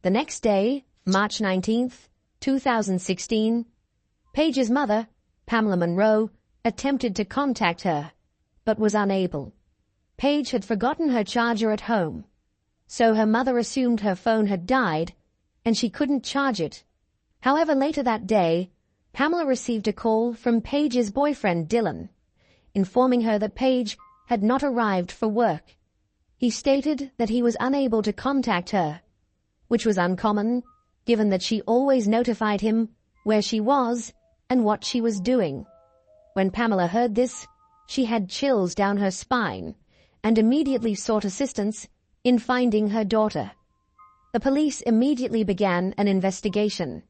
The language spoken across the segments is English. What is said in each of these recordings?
The next day, March 19th, 2016, Paige's mother, Pamela Monroe, attempted to contact her, but was unable. Paige had forgotten her charger at home, so her mother assumed her phone had died and she couldn't charge it. However, later that day, Pamela received a call from Paige's boyfriend Dylan, informing her that Paige had not arrived for work. He stated that he was unable to contact her, which was uncommon, given that she always notified him where she was and what she was doing. When Pamela heard this, she had chills down her spine and immediately sought assistance in finding her daughter. The police immediately began an investigation,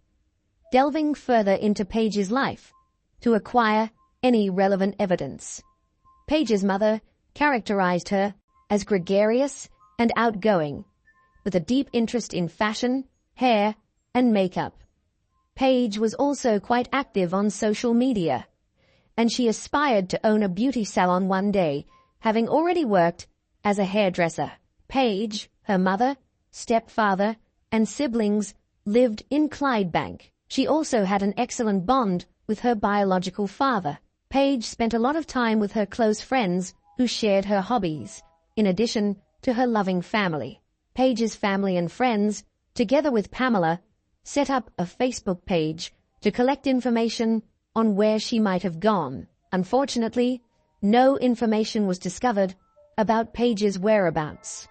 delving further into Paige's life to acquire any relevant evidence. Paige's mother characterized her as gregarious and outgoing, with a deep interest in fashion, hair, and makeup. Paige was also quite active on social media, and she aspired to own a beauty salon one day, having already worked as a hairdresser. Paige, her mother, stepfather, and siblings lived in Clydebank. She also had an excellent bond with her biological father. Paige spent a lot of time with her close friends who shared her hobbies, in addition to her loving family. Paige's family and friends, together with Pamela, set up a Facebook page to collect information on where she might have gone. Unfortunately, no information was discovered about Paige's whereabouts.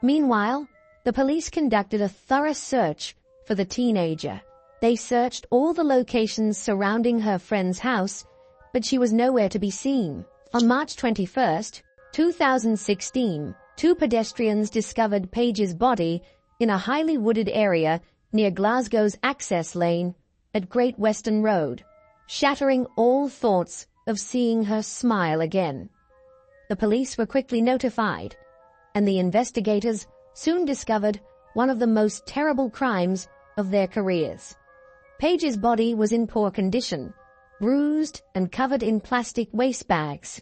Meanwhile, the police conducted a thorough search for the teenager. They searched all the locations surrounding her friend's house, but she was nowhere to be seen. On March 21st, 2016, two pedestrians discovered Paige's body in a highly wooded area near Glasgow's access lane at Great Western Road, shattering all thoughts of seeing her smile again. The police were quickly notified, and the investigators soon discovered one of the most terrible crimes of their careers. Paige's body was in poor condition, bruised and covered in plastic waste bags.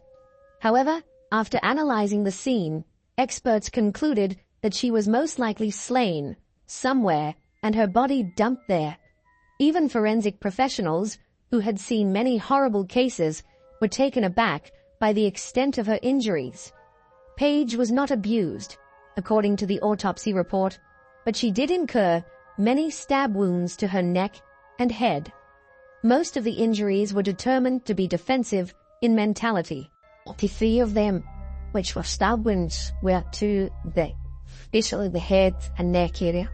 However, after analyzing the scene, experts concluded that she was most likely slain somewhere and her body dumped there. Even forensic professionals, who had seen many horrible cases, were taken aback by the extent of her injuries. Paige was not abused, according to the autopsy report, but she did incur many stab wounds to her neck and head. Most of the injuries were determined to be defensive in mentality. 43 of them, which were stab wounds, were to basically the head and neck area.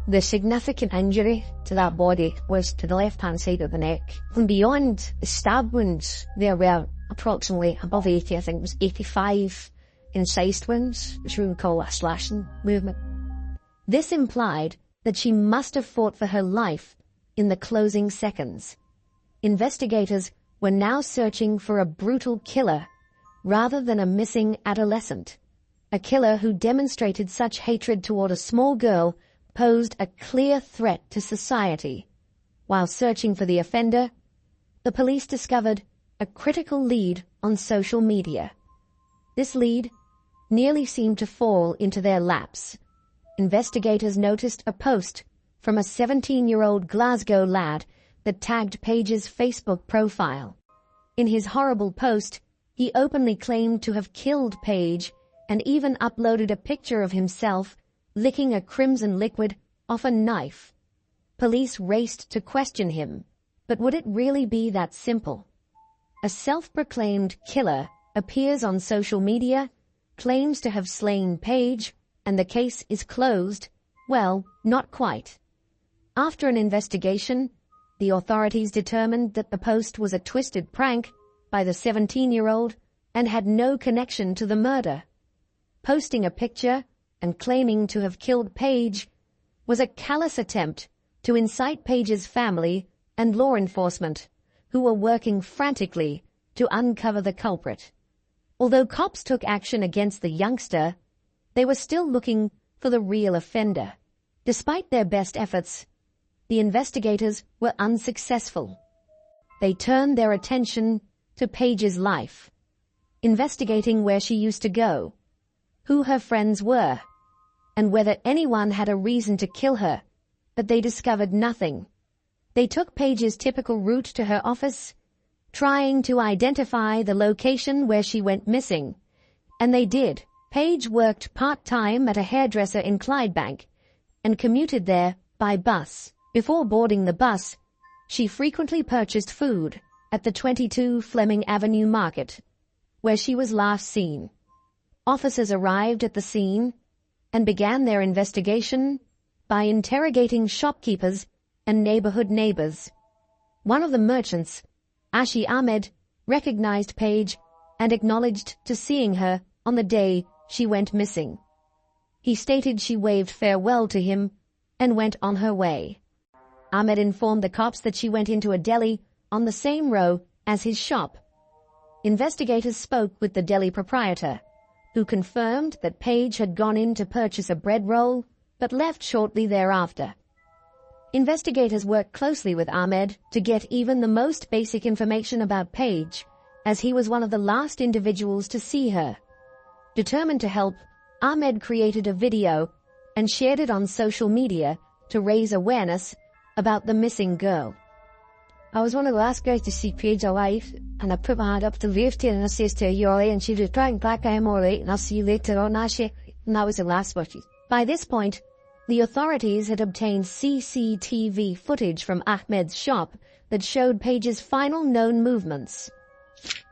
The significant injury to that body was to the left-hand side of the neck. And beyond the stab wounds, there were approximately above 80, I think it was 85 incised wounds, which we would call a slashing movement. This implied that she must have fought for her life in the closing seconds. Investigators were now searching for a brutal killer rather than a missing adolescent. A killer who demonstrated such hatred toward a small girl posed a clear threat to society. While searching for the offender, the police discovered a critical lead on social media. This lead nearly seemed to fall into their laps. Investigators noticed a post from a 17-year-old Glasgow lad that tagged Paige's Facebook profile. In his horrible post, he openly claimed to have killed Paige and even uploaded a picture of himself licking a crimson liquid off a knife. Police raced to question him, but would it really be that simple? A self-proclaimed killer appears on social media, claims to have slain Paige, and the case is closed? Well, not quite. After an investigation, the authorities determined that the post was a twisted prank by the 17-year-old and had no connection to the murder. Posting a picture and claiming to have killed Paige was a callous attempt to incite Paige's family and law enforcement, who were working frantically to uncover the culprit. Although cops took action against the youngster, they were still looking for the real offender. Despite their best efforts, the investigators were unsuccessful. They turned their attention to Paige's life, investigating where she used to go, who her friends were, and whether anyone had a reason to kill her, but they discovered nothing. They took Paige's typical route to her office, trying to identify the location where she went missing. And they did. Paige worked part-time at a hairdresser in Clydebank and commuted there by bus. Before boarding the bus, she frequently purchased food at the 22 Fleming Avenue Market, where she was last seen. Officers arrived at the scene and began their investigation by interrogating shopkeepers and neighborhood neighbors. One of the merchants, Ashi Ahmed, recognized Paige and acknowledged to seeing her on the day she went missing. He stated she waved farewell to him and went on her way. Ahmed informed the cops that she went into a deli on the same row as his shop. Investigators spoke with the deli proprietor, who confirmed that Paige had gone in to purchase a bread roll but left shortly thereafter. Investigators worked closely with Ahmed to get even the most basic information about Paige, as he was one of the last individuals to see her. Determined to help, Ahmed created a video and shared it on social media to raise awareness about the missing girl. I was one of the last guys to see Paige alive, and I put my hand up to wave to her and I says to her, "You alright?" And she was trying back, "I'm alright, and I'll see you later on, Ashley." And that was the last word. By this point, the authorities had obtained CCTV footage from Ahmed's shop that showed Paige's final known movements.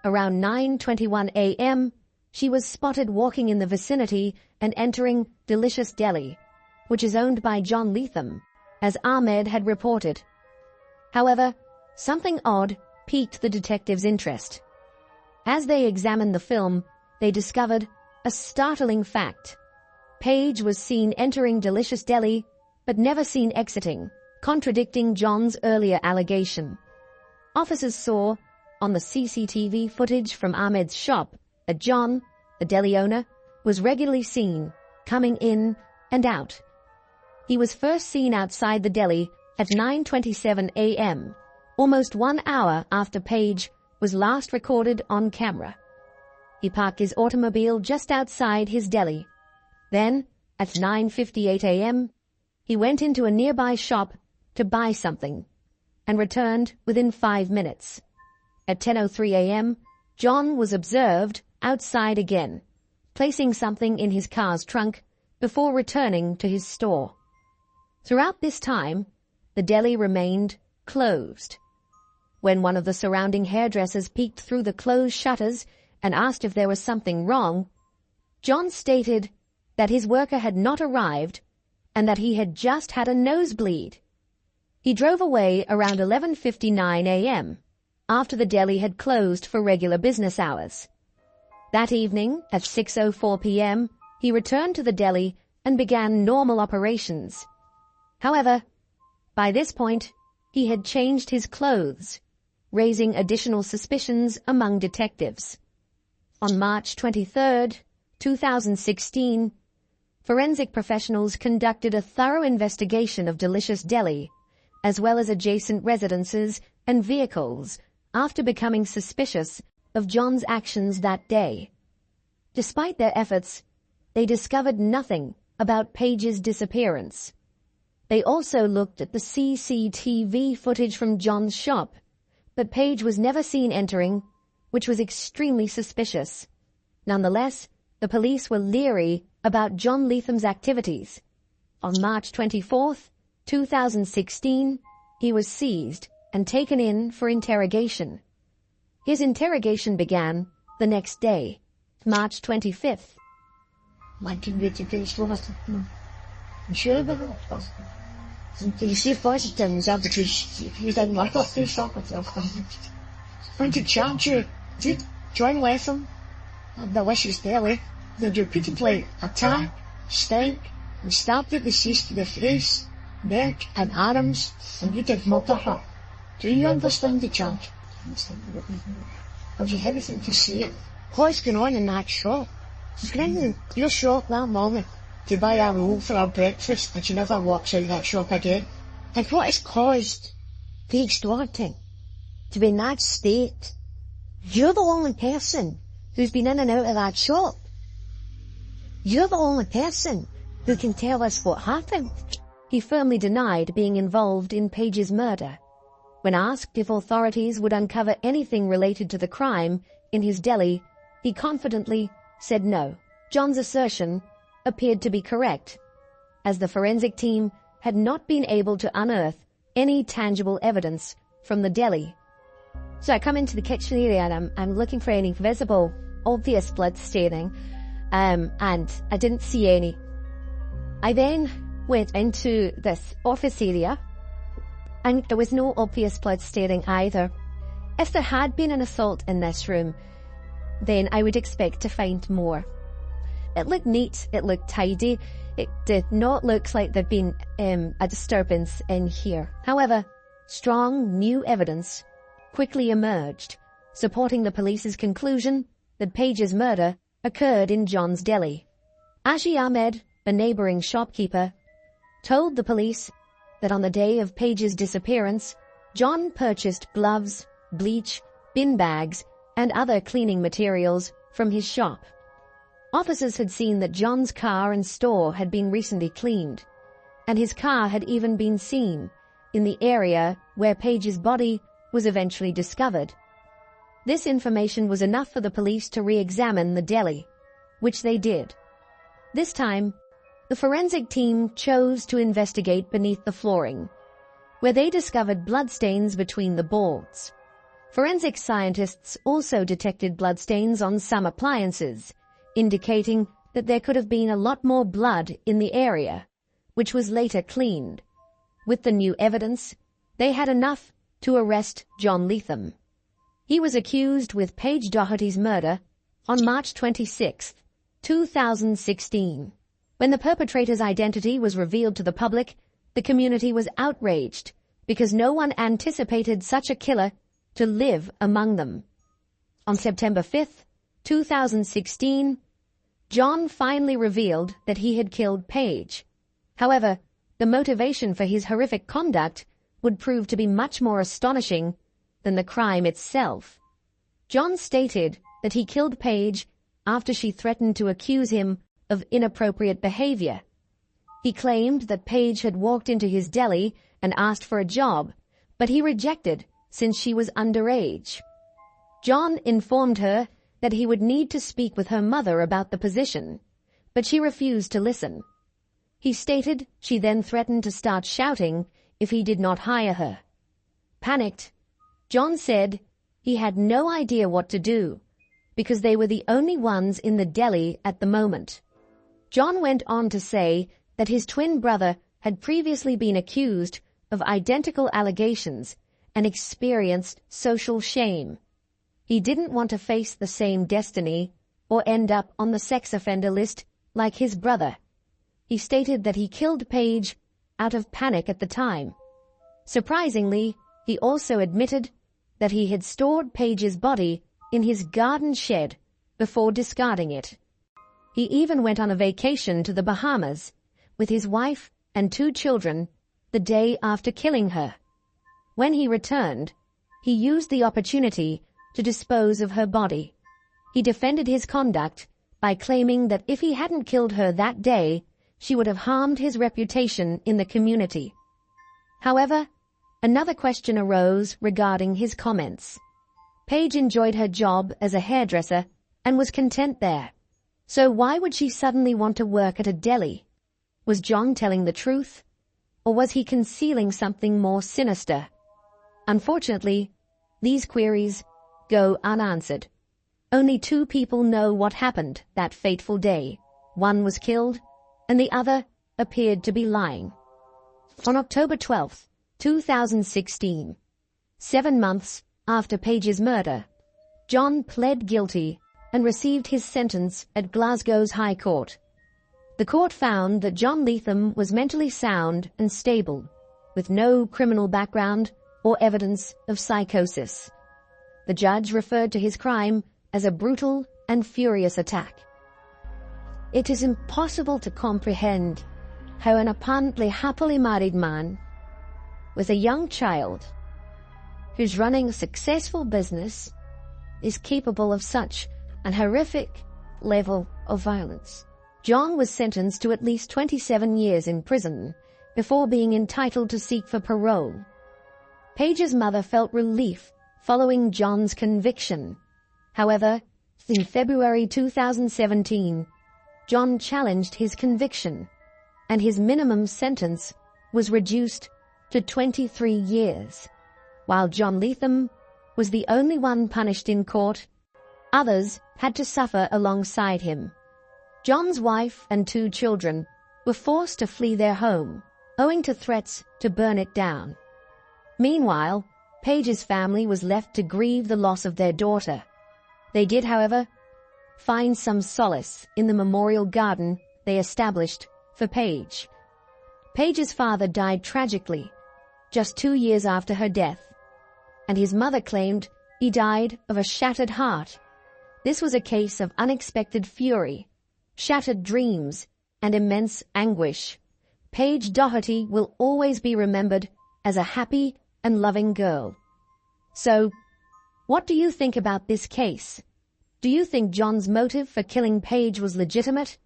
Around 9:21 a.m., she was spotted walking in the vicinity and entering Delicious Deli, which is owned by John Leatham, as Ahmed had reported. However, something odd piqued the detectives' interest. As they examined the film, they discovered a startling fact. Paige was seen entering Delicious Deli, but never seen exiting, contradicting John's earlier allegation. Officers saw, on the CCTV footage from Ahmed's shop, that John, the deli owner, was regularly seen coming in and out. He was first seen outside the deli at 9:27 a.m., almost 1 hour after Paige was last recorded on camera. He parked his automobile just outside his deli. Then, at 9:58 a.m., he went into a nearby shop to buy something and returned within 5 minutes. At 10:03 a.m., John was observed outside again, placing something in his car's trunk before returning to his store. Throughout this time, the deli remained closed. When one of the surrounding hairdressers peeked through the closed shutters and asked if there was something wrong, John stated that his worker had not arrived and that he had just had a nosebleed. He drove away around 11:59 a.m., after the deli had closed for regular business hours. That evening, at 6:04 p.m., he returned to the deli and began normal operations. However, by this point, he had changed his clothes, raising additional suspicions among detectives. On March 23, 2016, forensic professionals conducted a thorough investigation of Delicious Deli, as well as adjacent residences and vehicles, after becoming suspicious of John's actions that day. Despite their efforts, they discovered nothing about Paige's disappearance. They also looked at the CCTV footage from John's shop, but Paige was never seen entering, which was extremely suspicious. Nonetheless, the police were leery about John Leatham's activities. On March 24, 2016, he was seized and taken in for interrogation. His interrogation began the next day, March 25th. You see, first things out because you didn't work off this stuff with yourself. When you charge you, did join with them, and the wishes daily, they'd repeatedly attack, strike, and stab the deceased to the face, neck, and arms, and you did murder her. Do you understand the charge? Have you anything to say? What's going on in that shop? Brendan, you're shop that moment to buy a roll for our breakfast and she never walks out of that shop again. And what has caused Paige Doherty to be in that state? You're the only person who's been in and out of that shop. You're the only person who can tell us what happened. He firmly denied being involved in Paige's murder. When asked if authorities would uncover anything related to the crime in his deli, he confidently said no. John's assertion appeared to be correct, as the forensic team had not been able to unearth any tangible evidence from the deli. So I come into the kitchen area and I'm looking for any visible, obvious blood staining, and I didn't see any. I then went into this office area, and there was no obvious blood staining either. If there had been an assault in this room, then I would expect to find more. It looked neat, it looked tidy, it did not look like there'd been a disturbance in here. However, strong new evidence quickly emerged, supporting the police's conclusion that Paige's murder occurred in John's deli. Ashi Ahmed, a neighboring shopkeeper, told the police that on the day of Paige's disappearance, John purchased gloves, bleach, bin bags, and other cleaning materials from his shop. Officers had seen that John's car and store had been recently cleaned, and his car had even been seen in the area where Paige's body was eventually discovered. This information was enough for the police to re-examine the deli, which they did. This time, the forensic team chose to investigate beneath the flooring, where they discovered bloodstains between the boards. Forensic scientists also detected bloodstains on some appliances, indicating that there could have been a lot more blood in the area, which was later cleaned. With the new evidence, they had enough to arrest John Leatham. He was accused with Paige Doherty's murder on March 26, 2016. When the perpetrator's identity was revealed to the public, the community was outraged because no one anticipated such a killer to live among them. On September 5, 2016, John finally revealed that he had killed Paige. However, the motivation for his horrific conduct would prove to be much more astonishing than the crime itself. John stated that he killed Paige after she threatened to accuse him of inappropriate behavior. He claimed that Paige had walked into his deli and asked for a job, but he rejected since she was underage. John informed her that he would need to speak with her mother about the position, but she refused to listen. He stated she then threatened to start shouting if he did not hire her. Panicked, John said he had no idea what to do because they were the only ones in the deli at the moment. John went on to say that his twin brother had previously been accused of identical allegations and experienced social shame. He didn't want to face the same destiny or end up on the sex offender list like his brother. He stated that he killed Paige out of panic at the time. Surprisingly, he also admitted that he had stored Paige's body in his garden shed before discarding it. He even went on a vacation to the Bahamas with his wife and 2 children the day after killing her. When he returned, he used the opportunity to dispose of her body. He defended his conduct by claiming that if he hadn't killed her that day, she would have harmed his reputation in the community. However, another question arose regarding his comments. Paige enjoyed her job as a hairdresser and was content there. So why would she suddenly want to work at a deli? Was John telling the truth? Or was he concealing something more sinister? Unfortunately, these queries go unanswered. Only 2 people know what happened that fateful day. One was killed, and the other appeared to be lying. On October 12, 2016, 7 months after Paige's murder, John pled guilty and received his sentence at Glasgow's High Court. The court found that John Leatham was mentally sound and stable, with no criminal background or evidence of psychosis. The judge referred to his crime as a brutal and furious attack. It is impossible to comprehend how an apparently happily married man with a young child who's running a successful business is capable of such an horrific level of violence. John was sentenced to at least 27 years in prison before being entitled to seek for parole. Paige's mother felt relief following John's conviction. However, in February 2017, John challenged his conviction, and his minimum sentence was reduced to 23 years. While John Latham was the only one punished in court, others had to suffer alongside him. John's wife and 2 children were forced to flee their home, owing to threats to burn it down. Meanwhile, Paige's family was left to grieve the loss of their daughter. They did, however, find some solace in the memorial garden they established for Paige. Paige's father died tragically just 2 years after her death, and his mother claimed he died of a shattered heart. This was a case of unexpected fury, shattered dreams, and immense anguish. Paige Doherty will always be remembered as a happy and loving girl. So, what do you think about this case? Do you think John's motive for killing Paige was legitimate?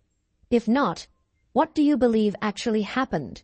If not, what do you believe actually happened?